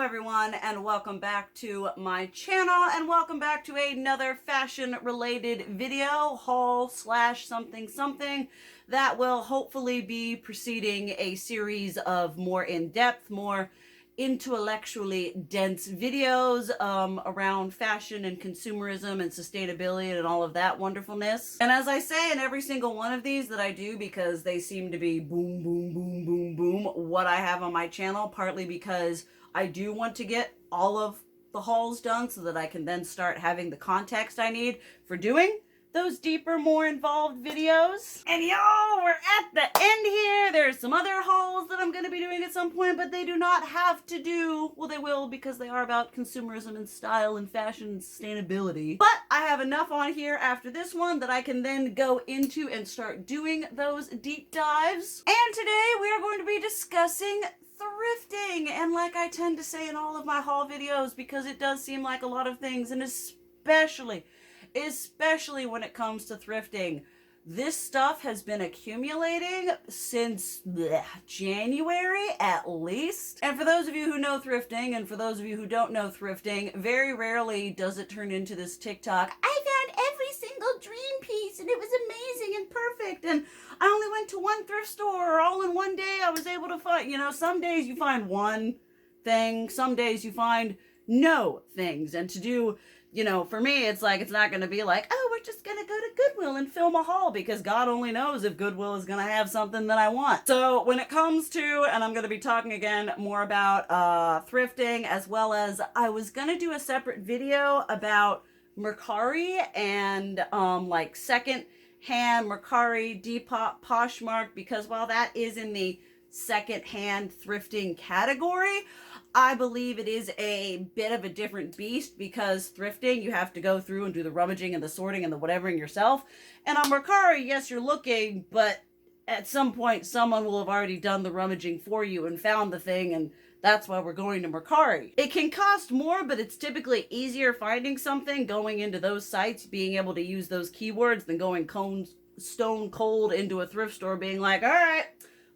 Hello everyone, and welcome back to my channel, and welcome back to another fashion related video, haul slash something something, that will hopefully be preceding a series of more in-depth, more intellectually dense videos around fashion and consumerism and sustainability and all of that wonderfulness. And as I say in every single one of these that I do, because they seem to be boom, boom, boom, boom, boom, what I have on my channel, partly because I do want to get all of the hauls done so that I can then start having the context I need for doing those deeper, more involved videos. And y'all, we're at the end here. There's some other hauls that I'm going to be doing at some point, but they do not have to do, well, they will, because they are about consumerism and style and fashion and sustainability. But I have enough on here after this one that I can then go into and start doing those deep dives. And today we are going to be discussing thrifting, and like I tend to say in all of my haul videos, because it does seem like a lot of things, and especially when it comes to thrifting, this stuff has been accumulating since January at least. And for those of you who know thrifting, and for those of you who don't know thrifting, very rarely does it turn into this TikTok, I found every single dream piece and it was amazing and perfect, and I only went to one thrift store, or all in one day I was able to find, you know, some days you find one thing, some days you find no things. And to do, you know, for me, it's like, it's not going to be like, oh, we're just going to go to Goodwill and film a haul, because God only knows if Goodwill is going to have something that I want. So when it comes to, and I'm going to be talking again more about thrifting, as well as I was going to do a separate video about Mercari and like second-hand Mercari, Depop, Poshmark, because while that is in the second-hand thrifting category, I believe it is a bit of a different beast, because thrifting, you have to go through and do the rummaging and the sorting and the whatevering yourself. And on Mercari, yes, you're looking, but at some point, someone will have already done the rummaging for you and found the thing, and that's why we're going to Mercari. It can cost more, but it's typically easier finding something going into those sites, being able to use those keywords, than going stone cold into a thrift store being like, all right,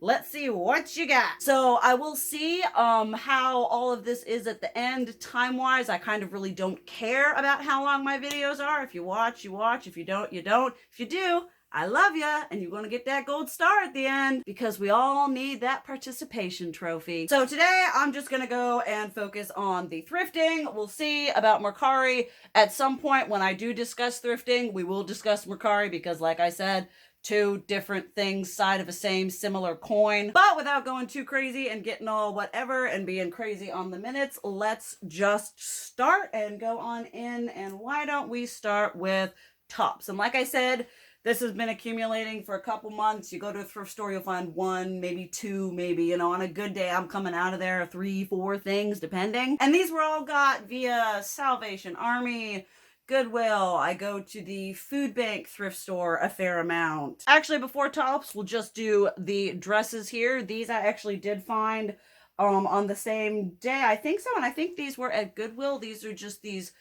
let's see what you got. So I will see how all of this is at the end. Time-wise, I kind of really don't care about how long my videos are. If you watch, you watch. If you don't, you don't. If you do, I love ya, and you're going to get that gold star at the end, because we all need that participation trophy. So today, I'm just going to go and focus on the thrifting. We'll see about Mercari. At some point, when I do discuss thrifting, we will discuss Mercari, because like I said, two different things, side of a same similar coin. But without going too crazy and getting all whatever and being crazy on the minutes, let's just start and go on in. And why don't we start with tops? And like I said, this has been accumulating for a couple months. You go to a thrift store, you'll find one, maybe two, maybe, you know, on a good day, I'm coming out of there 3, 4 things, depending. And these were all got via Salvation Army, Goodwill. I go to the food bank thrift store a fair amount. Actually, before tops, we'll just do the dresses here. These I actually did find on the same day. I think so, and I think these were at Goodwill. These are just these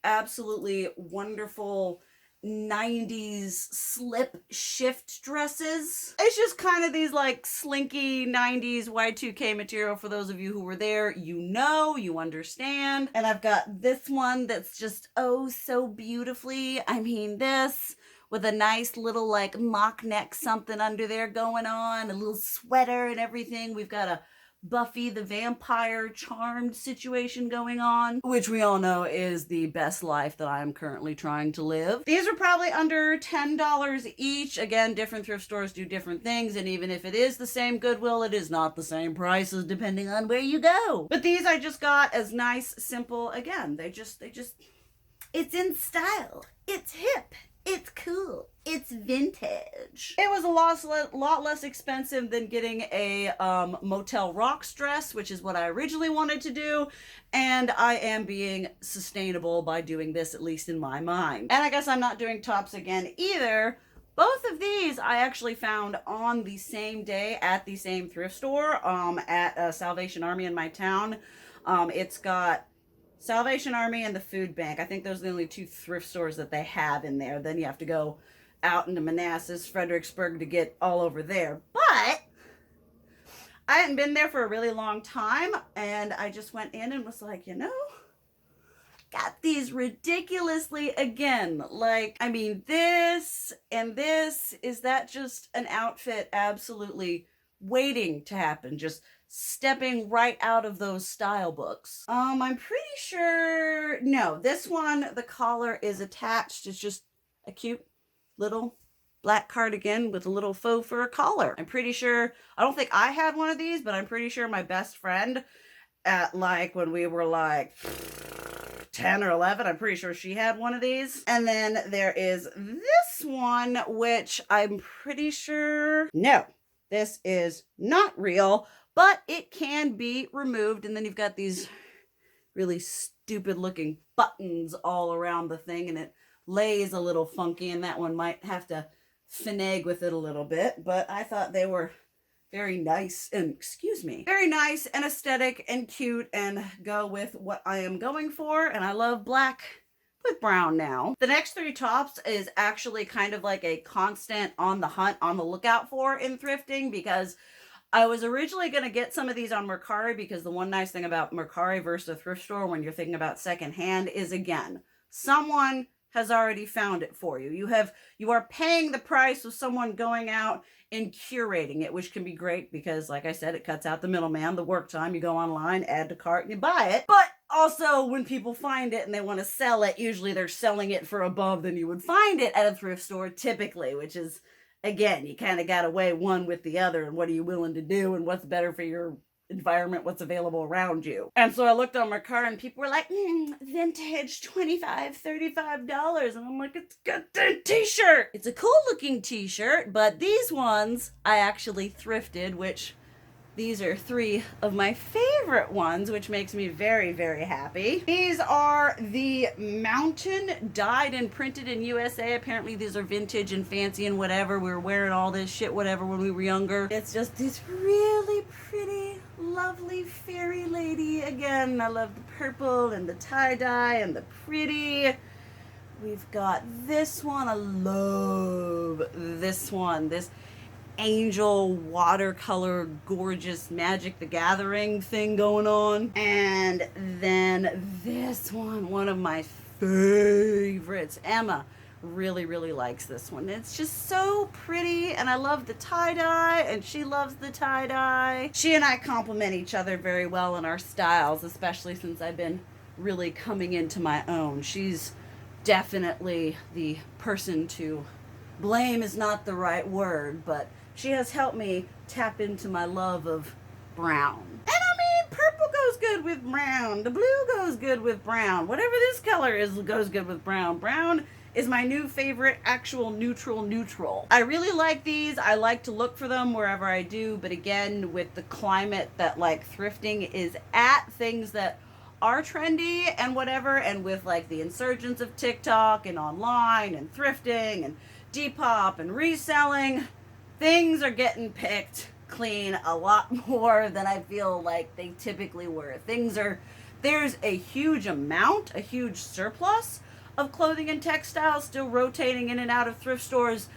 absolutely wonderful 90s slip shift dresses. It's just kind of these like slinky 90s Y2K material. For those of you who were there, you know, you understand. And I've got this one that's just oh so beautifully, I mean, this with a nice little like mock neck something under there going on, a little sweater and everything. We've got a Buffy the Vampire Charmed situation going on, which we all know is the best life that I am currently trying to live. These are probably under $10 each. Again, different thrift stores do different things, and even if it is the same Goodwill, it is not the same prices depending on where you go. But these I just got as nice, simple, again, they just, it's in style, it's hip, it's cool, it's vintage. It was a lot less expensive than getting a Motel Rocks dress, which is what I originally wanted to do, and I am being sustainable by doing this, at least in my mind. And I guess I'm not doing tops again either. Both of these I actually found on the same day at the same thrift store at Salvation Army in my town. It's got Salvation Army and the food bank. I think those are the only two thrift stores that they have in there. Then you have to go out into Manassas, Fredericksburg to get all over there. But I hadn't been there for a really long time, and I just went in and was like, you know, got these ridiculously, again, like, I mean, this and this, is that just an outfit absolutely waiting to happen, just stepping right out of those style books? I'm pretty sure, no, this one, the collar is attached. It's just a cute little black cardigan with a little faux fur collar. I'm pretty sure, I don't think I had one of these, but I'm pretty sure my best friend at, like, when we were like 10 or 11, I'm pretty sure she had one of these. And then there is this one, which I'm pretty sure, no, this is not real, but it can be removed. And then you've got these really stupid looking buttons all around the thing, and it lays a little funky, and that one might have to finagle with it a little bit, but I thought they were very nice and, excuse me, very nice and aesthetic and cute and go with what I am going for. And I love black with brown now. The next three tops is actually kind of like a constant on the hunt, on the lookout for in thrifting, because I was originally going to get some of these on Mercari, because the one nice thing about Mercari versus a thrift store when you're thinking about secondhand is, again, someone has already found it for you. You are paying the price of someone going out and curating it, which can be great because, like I said, it cuts out the middleman, the work time. You go online, add to cart, and you buy it. But also, when people find it and they want to sell it, usually they're selling it for above than you would find it at a thrift store typically, which is, again, you kind of got to weigh one with the other, and what are you willing to do, and what's better for your environment, what's available around you. And so I looked on Mercari, and people were like, vintage, $25, $35. And I'm like, it's got the t-shirt. It's a cool looking t-shirt, but these ones I actually thrifted, which these are three of my favorite ones, which makes me very, very happy. These are the Mountain, dyed and printed in USA. Apparently these are vintage and fancy and whatever. We were wearing all this shit, whatever, when we were younger. It's just this really pretty, lovely fairy lady. Again, I love the purple and the tie-dye and the pretty. We've got this one. I love this one. This angel watercolor gorgeous Magic the Gathering thing going on. And then this one of my favorites. Emma really, really likes this one. It's just so pretty, and I love the tie-dye, and she loves the tie-dye. She and I complement each other very well in our styles, especially since I've been really coming into my own. She's definitely the person to blame, is not the right word, but she has helped me tap into my love of brown. And I mean, purple goes good with brown. The blue goes good with brown. Whatever this color is goes good with brown. Brown is my new favorite actual neutral. I really like these. I like to look for them wherever I do, but again, with the climate that like thrifting is at, things that are trendy and whatever, and with like the insurgence of TikTok and online and thrifting and Depop and reselling, things are getting picked clean a lot more than I feel like they typically were. There's a huge amount, a huge surplus of clothing and textiles still rotating in and out of thrift stores,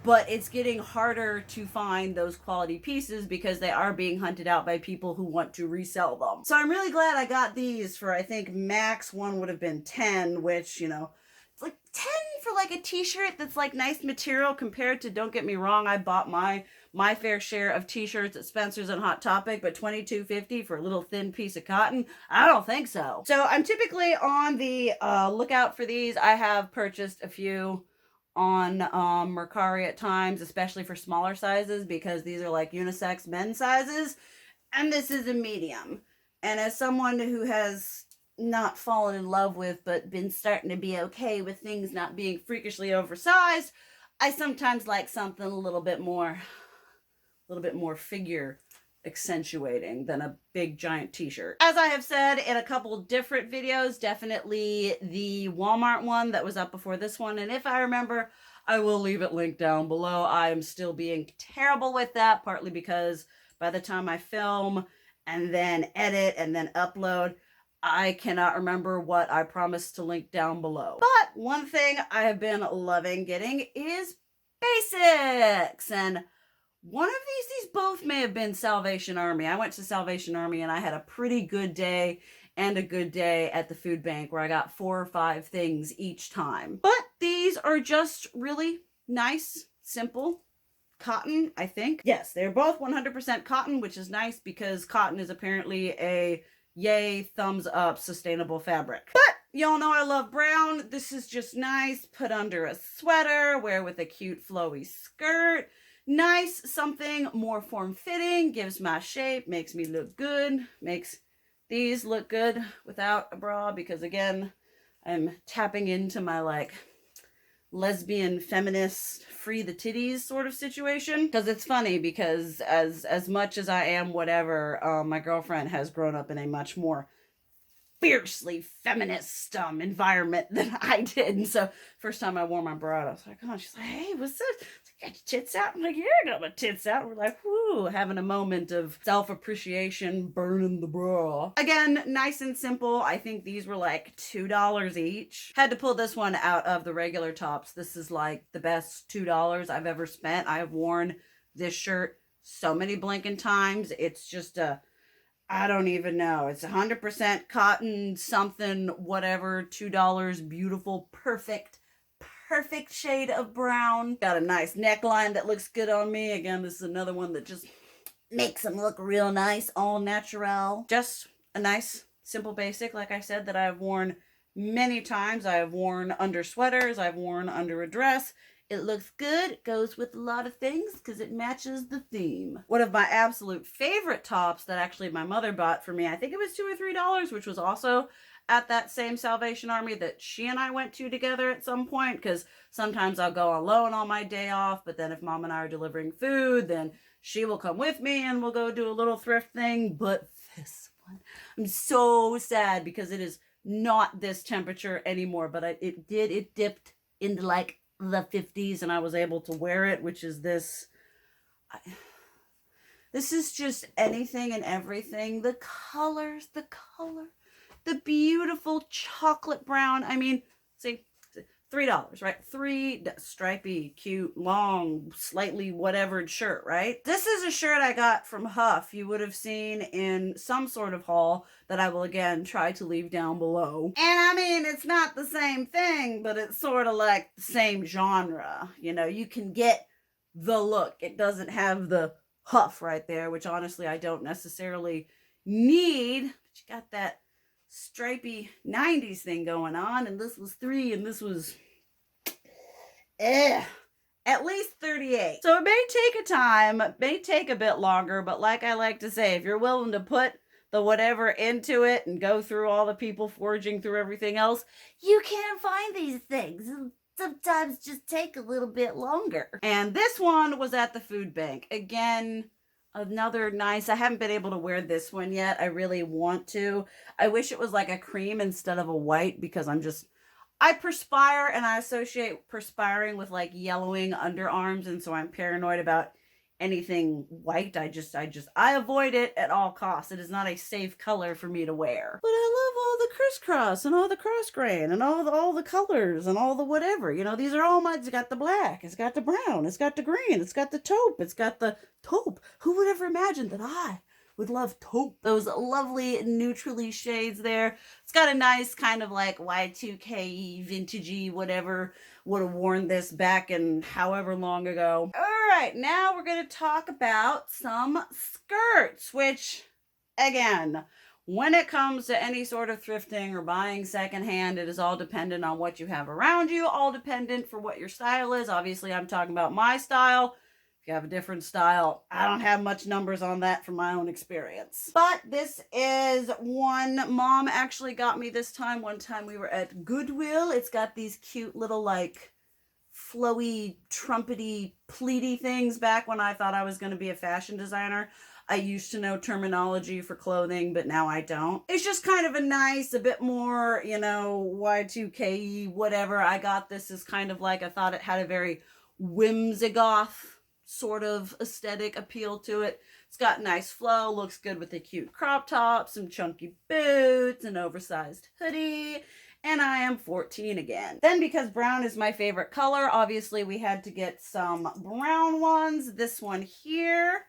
but it's getting harder to find those quality pieces because they are being hunted out by people who want to resell them. So I'm really glad I got these for, I think max one would have been 10, which, you know, it's like 10 for like a t-shirt that's like nice material compared to, don't get me wrong, I bought my fair share of t-shirts at Spencer's and Hot Topic, but $22.50 for a little thin piece of cotton? I don't think so. So I'm typically on the lookout for these. I have purchased a few on Mercari at times, especially for smaller sizes, because these are like unisex men's sizes, and this is a medium. And as someone who has not fallen in love with, but been starting to be okay with things not being freakishly oversized, I sometimes like something a little bit more figure accentuating than a big giant t-shirt. As I have said in a couple different videos, definitely the Walmart one that was up before this one, and if I remember, I will leave it linked down below. I am still being terrible with that, partly because by the time I film and then edit and then upload, I cannot remember what I promised to link down below. But one thing I have been loving getting is basics. And One of these both may have been Salvation Army. I went to Salvation Army and I had a pretty good day and a good day at the food bank where I got 4 or 5 things each time. But these are just really nice, simple cotton, I think. Yes, they're both 100% cotton, which is nice because cotton is apparently a yay, thumbs up, sustainable fabric. But y'all know I love brown. This is just nice. Put under a sweater, wear with a cute flowy skirt. Nice, something more form-fitting, gives my shape, makes me look good, makes these look good without a bra because, again, I'm tapping into my, like, lesbian, feminist, free the titties sort of situation. Because it's funny because as much as I am whatever, my girlfriend has grown up in a much more fiercely feminist environment than I did. And so first time I wore my bra out, I was like, oh, she's like, hey, what's this? Got your tits out? I'm like, yeah, I got my tits out. We're like, whoo, having a moment of self-appreciation, burning the bra. Again, nice and simple. I think these were like $2 each. Had to pull this one out of the regular tops. This is like the best $2 I've ever spent. I have worn this shirt so many blinking times. It's just I don't even know. It's 100% cotton, something, whatever, $2, beautiful, perfect shade of brown. Got a nice neckline that looks good on me. Again, this is another one that just makes them look real nice, all natural. Just a nice, simple basic, like I said, that I've worn many times. I have worn under sweaters. I've worn under a dress. It looks good. It goes with a lot of things because it matches the theme. One of my absolute favorite tops that actually my mother bought for me, I think it was $2 or $3, which was also at that same Salvation Army that she and I went to together at some point, because sometimes I'll go alone on my day off, but then if mom and I are delivering food, then she will come with me and we'll go do a little thrift thing. But this one, I'm so sad because it is not this temperature anymore, but it dipped into like the 50s and I was able to wear it, which is this. This is just anything and everything. The colors, the beautiful chocolate brown. I mean, see, $3, right? Stripy, cute, long, slightly whatevered shirt, right? This is a shirt I got from Huff. You would have seen in some sort of haul that I will again try to leave down below. And I mean, it's not the same thing, but it's sort of like the same genre. You know, you can get the look. It doesn't have the Huff right there, which honestly I don't necessarily need. But you got that stripy 90s thing going on, and this was $3 and this was at least $38. So it may take a time, it may take a bit longer, but like I like to say, if you're willing to put the whatever into it and go through all the people forging through everything else, you can find these things. Sometimes just take a little bit longer. And this one was at the food bank. Again, another nice, I haven't been able to wear this one yet. I really want to. I wish it was like a cream instead of a white because I perspire and I associate perspiring with like yellowing underarms. And so I'm paranoid about anything white. I avoid it at all costs. It is not a safe color for me to wear. But I love all the crisscross and all the cross grain and all the colors and all the whatever. You know, these are all it's got the black, it's got the brown, it's got the green, it's got the taupe, it's got the taupe. Who would ever imagine that I would love taupe? Those lovely neutrally shades there. It's got a nice kind of like Y2K vintagey whatever. Would have worn this back in however long ago. All right, now we're going to talk about some skirts, which, again, when it comes to any sort of thrifting or buying secondhand, it is all dependent on what you have around you, all dependent for what your style is. Obviously, I'm talking about my style. If you have a different style, I don't have much numbers on that from my own experience. But this is one mom actually got me this time. One time we were at Goodwill. It's got these cute little like flowy, trumpety, pleaty things back when I thought I was going to be a fashion designer. I used to know terminology for clothing, but now I don't. It's just kind of a nice, a bit more, you know, Y2K, whatever. I got this as kind of like, I thought it had a very whimsigoth sort of aesthetic appeal to it. It's got nice flow, looks good with a cute crop top, some chunky boots, an oversized hoodie, and I am 14 again. Then because brown is my favorite color, obviously we had to get some brown ones. This one here,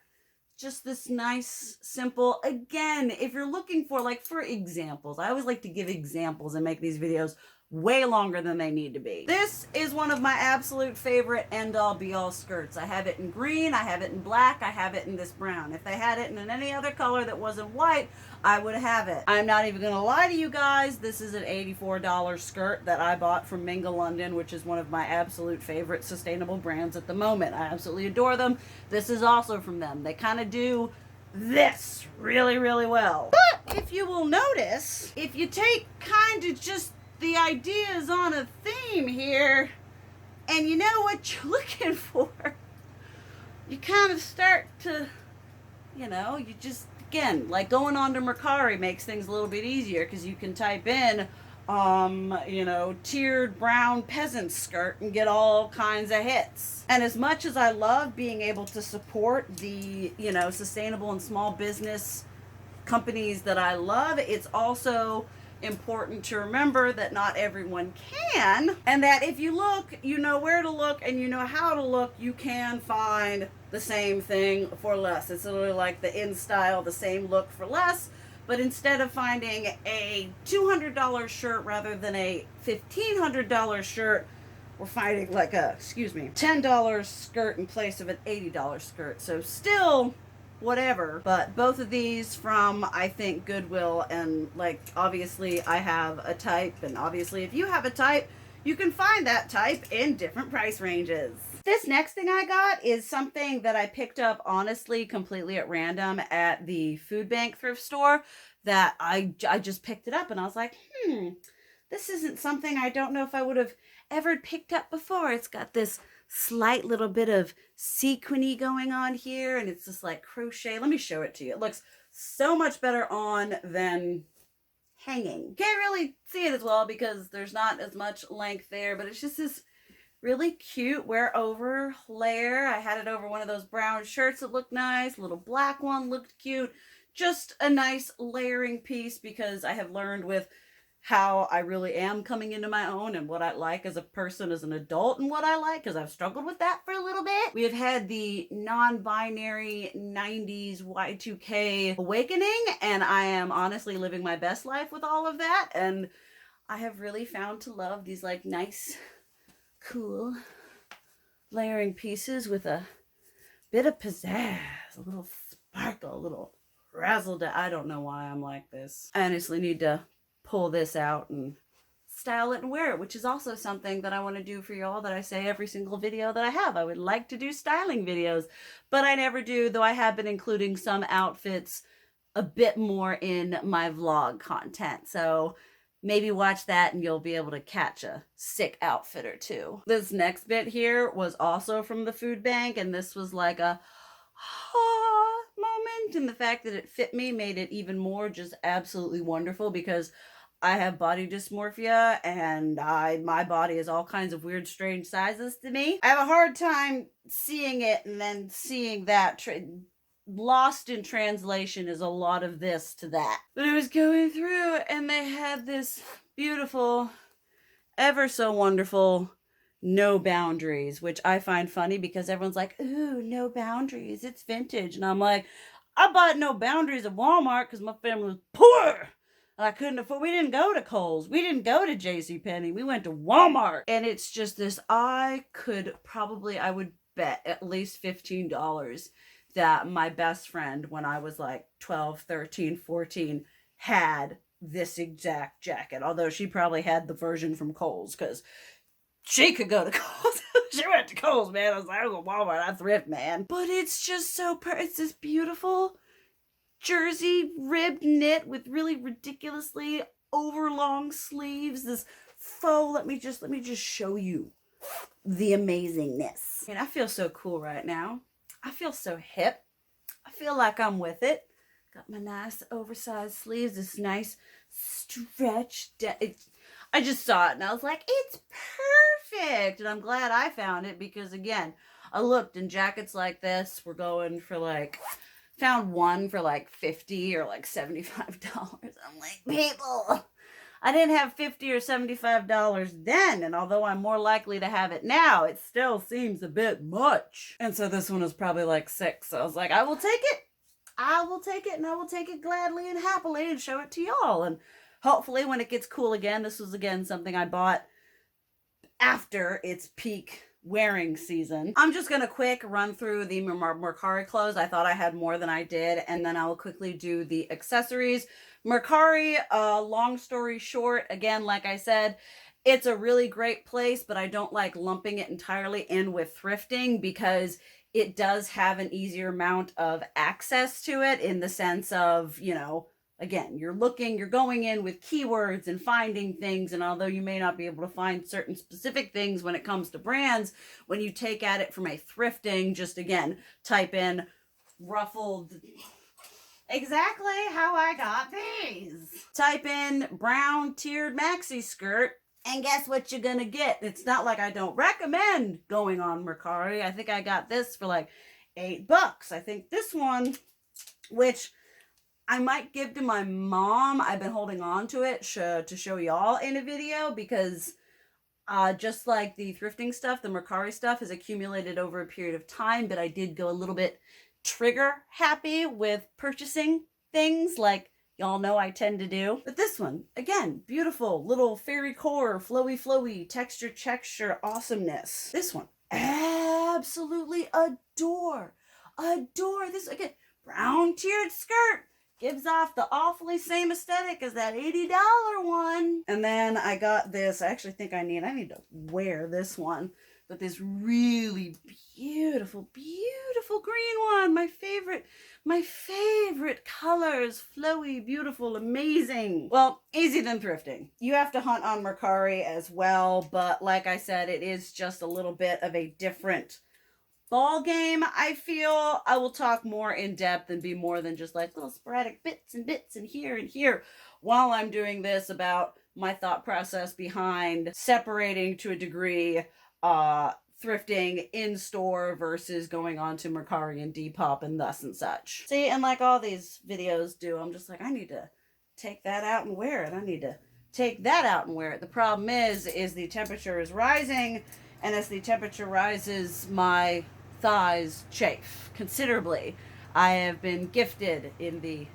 just this nice, simple, again, if you're looking for, like, for examples, I always like to give examples and make these videos way longer than they need to be. This is one of my absolute favorite end-all be-all skirts. I have it in green, I have it in black, I have it in this brown. If they had it in any other color that wasn't white, I would have it. I'm not even gonna lie to you guys, this is an $84 skirt that I bought from Minga London, which is one of my absolute favorite sustainable brands at the moment. I absolutely adore them. This is also from them. They kind of do this really, really well. But if you will notice, if you take kind of just the ideas on a theme here, and you know what you're looking for, you kind of start to, you know, you just, again, like going on to Mercari makes things a little bit easier because you can type in, you know, tiered brown peasant skirt and get all kinds of hits. And as much as I love being able to support the, you know, sustainable and small business companies that I love, it's also important to remember that not everyone can, and that if you look, you know where to look and you know how to look, you can find the same thing for less. It's literally like the in style, the same look for less, but instead of finding a $200 shirt rather than a $1,500 shirt, we're finding like a, $10 skirt in place of an $80 skirt. So still whatever, but both of these from, I think, Goodwill, and like obviously I have a type, and obviously if you have a type, you can find that type in different price ranges. This next thing I got is something that I picked up honestly completely at random at the food bank thrift store, that I just picked it up and I was like, this isn't something I don't know if I would have ever picked up before. It's got this slight little bit of sequiny going on here, and it's just like crochet. Let me show it to you. It looks so much better on than hanging. Can't really see it as well because there's not as much length there, but it's just this really cute wear over layer. I had it over one of those brown shirts that looked nice. A little black one looked cute. Just a nice layering piece, because I have learned with how I really am coming into my own and what I like as a person, as an adult, and what I like, because I've struggled with that for a little bit. We have had the non-binary 90s Y2K awakening, and I am honestly living my best life with all of that, and I have really found to love these like nice, cool layering pieces with a bit of pizzazz, a little sparkle, a little razzle. I don't know why I'm like this. I honestly need to pull this out and style it and wear it, which is also something that I want to do for y'all, that I say every single video that I have. I would like to do styling videos, but I never do, though I have been including some outfits a bit more in my vlog content. So maybe watch that and you'll be able to catch a sick outfit or two. This next bit here was also from the food bank, and this was like a moment, and the fact that it fit me made it even more just absolutely wonderful, because I have body dysmorphia and my body is all kinds of weird, strange sizes to me. I have a hard time seeing it and then seeing that. Lost in translation is a lot of this to that. But I was going through and they had this beautiful, ever so wonderful no boundaries, which I find funny because everyone's like, ooh, no boundaries, it's vintage. And I'm like, I bought no boundaries at Walmart because my family was poor. I couldn't afford, we didn't go to Kohl's. We didn't go to JCPenney. We went to Walmart. And it's just this, I would bet at least $15 that my best friend, when I was like 12, 13, 14, had this exact jacket. Although she probably had the version from Kohl's, because she could go to Kohl's. She went to Kohl's, man. I was like, I was at Walmart. I thrift, man. But it's just so, it's this beautiful jersey ribbed knit with really ridiculously overlong sleeves. This faux, let me just show you the amazingness. And I feel so cool right now. I feel so hip. I feel like I'm with it. Got my nice oversized sleeves, this nice stretch. I just saw it and I was like, it's perfect. And I'm glad I found it, because again, I looked, and jackets like this were going for like found one for like $50 or like $75. I'm like, people, I didn't have $50 or $75 then, and although I'm more likely to have it now, it still seems a bit much. And so this one was probably like $6. So I was like, I will take it. I will take it, and I will take it gladly and happily and show it to y'all. And hopefully when it gets cool again, this was again something I bought after its peak wearing season. I'm just gonna quick run through the Mercari clothes. I thought I had more than I did, and then I will quickly do the accessories. Mercari, long story short, again, like I said, it's a really great place, but I don't like lumping it entirely in with thrifting because it does have an easier amount of access to it in the sense of, you know, again, you're going in with keywords and finding things. And although you may not be able to find certain specific things when it comes to brands, when you take at it from a thrifting, just again, type in ruffled, exactly how I got these. Type in brown tiered maxi skirt, and guess what you're gonna get? It's not like I don't recommend going on Mercari. I think I got this for like $8. I think this one, which I might give to my mom. I've been holding on to it to show y'all in a video because just like the thrifting stuff, the Mercari stuff has accumulated over a period of time, but I did go a little bit trigger happy with purchasing things like y'all know I tend to do. But this one, again, beautiful little fairy core, flowy, texture awesomeness. This one, absolutely adore this. Again, brown tiered skirt. Gives off the awfully same aesthetic as that $80 one. And then I got this, I actually think I need to wear this one, but this really beautiful green one. My favorite colors, flowy, beautiful, amazing. Well, easy than thrifting. You have to hunt on Mercari as well, but like I said, it is just a little bit of a different ball game. I feel I will talk more in depth and be more than just like little sporadic bits and here while I'm doing this about my thought process behind separating to a degree thrifting in store versus going on to Mercari and Depop and thus and such. See, and like all these videos do, I'm just like, I need to take that out and wear it. I need to take that out and wear it. The problem is the temperature is rising, and as the temperature rises, my thighs chafe considerably. I have been gifted in the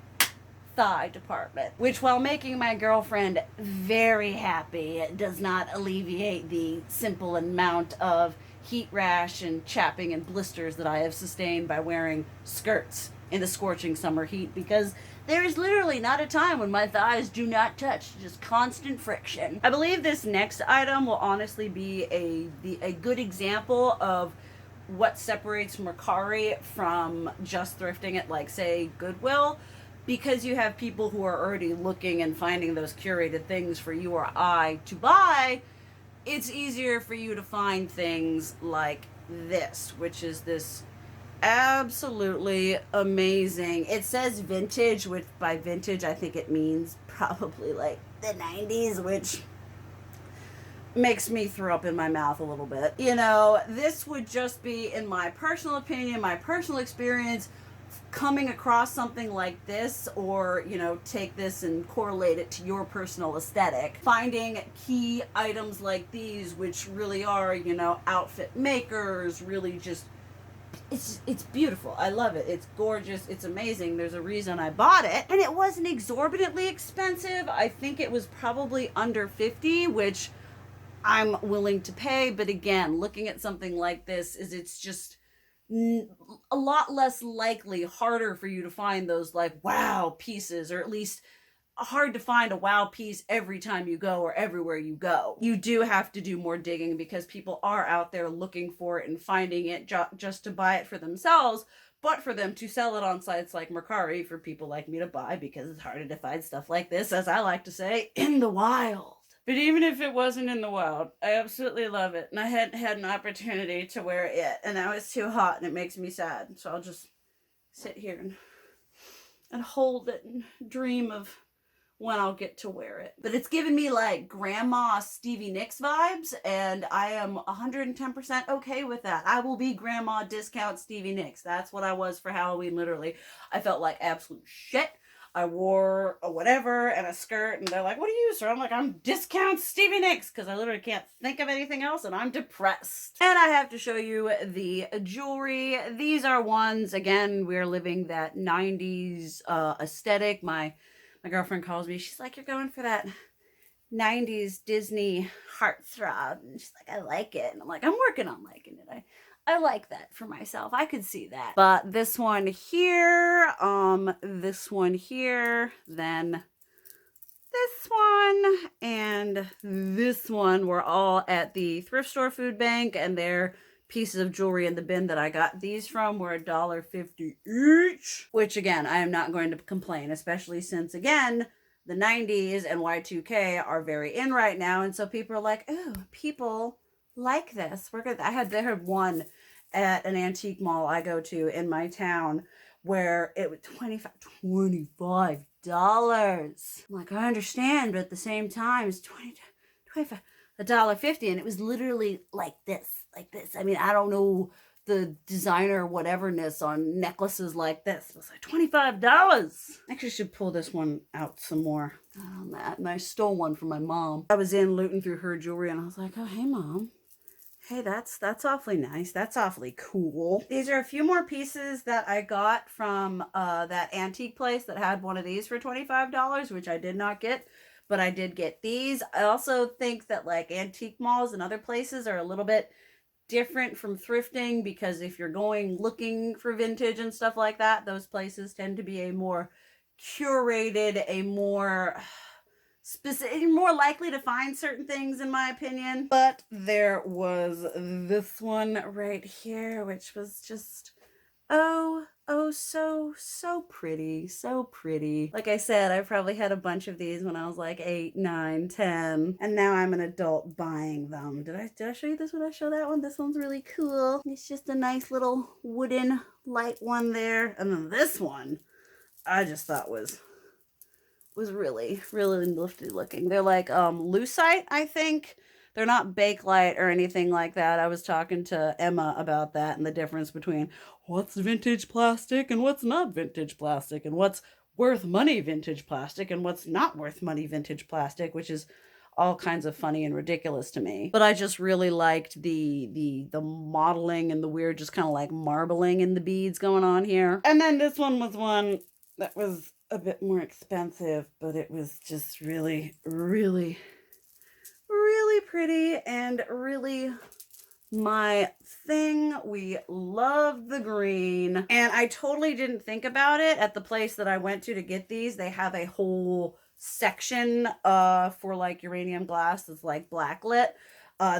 thigh department, which while making my girlfriend very happy, does not alleviate the simple amount of heat rash and chapping and blisters that I have sustained by wearing skirts in the scorching summer heat, because there is literally not a time when my thighs do not touch, just constant friction. I believe this next item will honestly be a good example of what separates Mercari from just thrifting at, like, say, Goodwill, because you have people who are already looking and finding those curated things for you or I to buy. It's easier for you to find things like this, which is this absolutely amazing. It says vintage, which by vintage I think it means probably like the 90s, which makes me throw up in my mouth a little bit. You know, this would just be, in my personal opinion, my personal experience, coming across something like this, or, you know, take this and correlate it to your personal aesthetic. Finding key items like these, which really are, you know, outfit makers, really just, it's beautiful. I love it. It's gorgeous. It's amazing. There's a reason I bought it. And it wasn't exorbitantly expensive. I think it was probably under $50, which I'm willing to pay. But again, looking at something like this, it's just a lot less likely, harder for you to find those like wow pieces, or at least hard to find a wow piece every time you go or everywhere you go. You do have to do more digging because people are out there looking for it and finding it just to buy it for themselves, but for them to sell it on sites like Mercari for people like me to buy, because it's harder to find stuff like this, as I like to say, in the wild. But even if it wasn't in the wild, I absolutely love it. And I hadn't had an opportunity to wear it yet. And now it's too hot and it makes me sad. So I'll just sit here and hold it and dream of when I'll get to wear it. But it's giving me like Grandma Stevie Nicks vibes, and I am 110% okay with that. I will be Grandma Discount Stevie Nicks. That's what I was for Halloween, literally. I felt like absolute shit. I wore a whatever and a skirt, and they're like, what are you, sir? I'm like, I'm Discount Stevie Nicks, because I literally can't think of anything else, and I'm depressed. And I have to show you the jewelry. These are ones, again, we're living that 90s aesthetic. My girlfriend calls me, she's like, you're going for that 90s Disney heartthrob. And she's like, I like it. And I'm like, I'm working on liking it. I like that for myself. I could see that. But this one here, this one here, then this one, and this one were all at the thrift store food bank, and they're pieces of jewelry in the bin that I got these from were $1.50 each, which again, I am not going to complain, especially since again, the 90s and Y2K are very in right now. And so people are like, ooh, people like this. I had one at an antique mall I go to in my town where it was $25. I'm like, I understand, but at the same time, it's $25, $1.50, and it was literally like this. I mean, I don't know the designer whateverness on necklaces like this. It was like $25. Actually, should pull this one out some more. And I stole one from my mom. I was in looting through her jewelry, and I was like, oh, hey, Mom. Hey, that's awfully nice. That's awfully cool. These are a few more pieces that I got from that antique place that had one of these for $25, which I did not get, but I did get these. I also think that like antique malls and other places are a little bit different from thrifting, because if you're going looking for vintage and stuff like that, those places tend to be a more curated, a more specific, more likely to find certain things, in my opinion. But there was this one right here, which was just so pretty, so pretty. Like I said, I probably had a bunch of these when I was like 8, 9, 10, and now I'm an adult buying them. Did I show you this one? Did I show that one? This one's really cool. It's just a nice little wooden light one there. And then this one I just thought was really, really nifty looking. They're like lucite, I think. They're not Bakelite or anything like that. I was talking to Emma about that and the difference between what's vintage plastic and what's not vintage plastic, and what's worth money vintage plastic and what's not worth money vintage plastic, which is all kinds of funny and ridiculous to me. But I just really liked the modeling and the weird just kind of like marbling in the beads going on here. And then this one was one that was a bit more expensive, but it was just really, really, really pretty and really my thing. We love the green, and I totally didn't think about it at the place that I went to get these. They have a whole section for like uranium glass that's like black lit.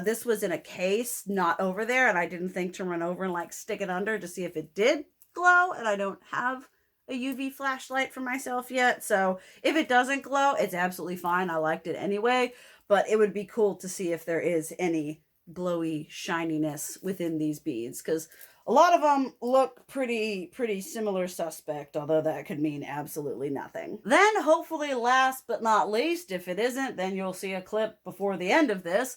This was in a case, not over there, and I didn't think to run over and like stick it under to see if it did glow, and I don't have a UV flashlight for myself yet, so if it doesn't glow, it's absolutely fine. I liked it anyway, but it would be cool to see if there is any glowy shininess within these beads, because a lot of them look pretty similar suspect, although that could mean absolutely nothing. Then, hopefully last but not least, if it isn't, then you'll see a clip before the end of this,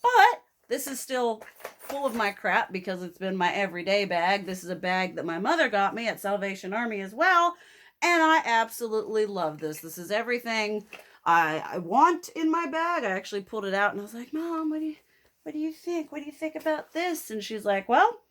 but this is still full of my crap because it's been my everyday bag. This is a bag that my mother got me at Salvation Army as well, and I absolutely love this. This is everything I want in my bag. I actually pulled it out and I was like, Mom, what do you think? What do you think about this? And she's like, well,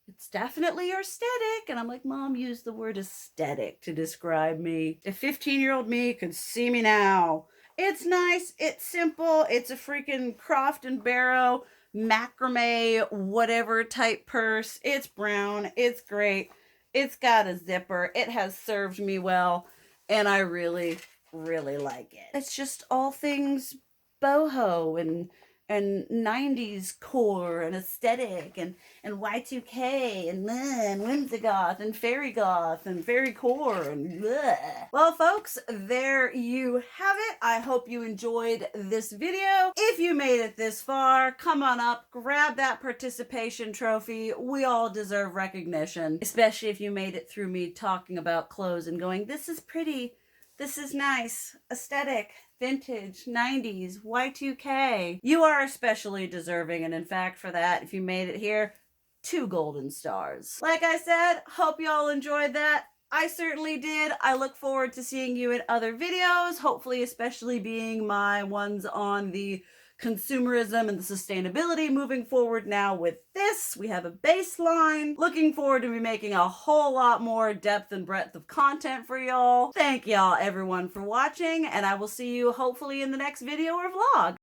it's definitely your aesthetic. And I'm like, Mom, use the word aesthetic to describe me. If 15-year-old me could see me now. It's nice. It's simple. It's a freaking Croft and Barrow macrame whatever type purse. It's brown. It's great. It's got a zipper. It has served me well, and I really, really like it. It's just all things boho and 90s core and aesthetic and Y2K and Whimsigoth and fairy goth and fairy core and bleh. Well, folks, there you have it. I hope you enjoyed this video. If you made it this far, come on up, grab that participation trophy. We all deserve recognition, especially if you made it through me talking about clothes and going, this is pretty, This is nice, aesthetic, vintage, 90s, Y2K. You are especially deserving, and in fact, for that, if you made it here, 2 golden stars. Like I said, hope y'all enjoyed that. I certainly did. I look forward to seeing you in other videos, hopefully especially being my ones on the consumerism and the sustainability moving forward. Now with this, we have a baseline. Looking forward to be making a whole lot more depth and breadth of content for y'all. Thank y'all everyone for watching, and I will see you hopefully in the next video or vlog.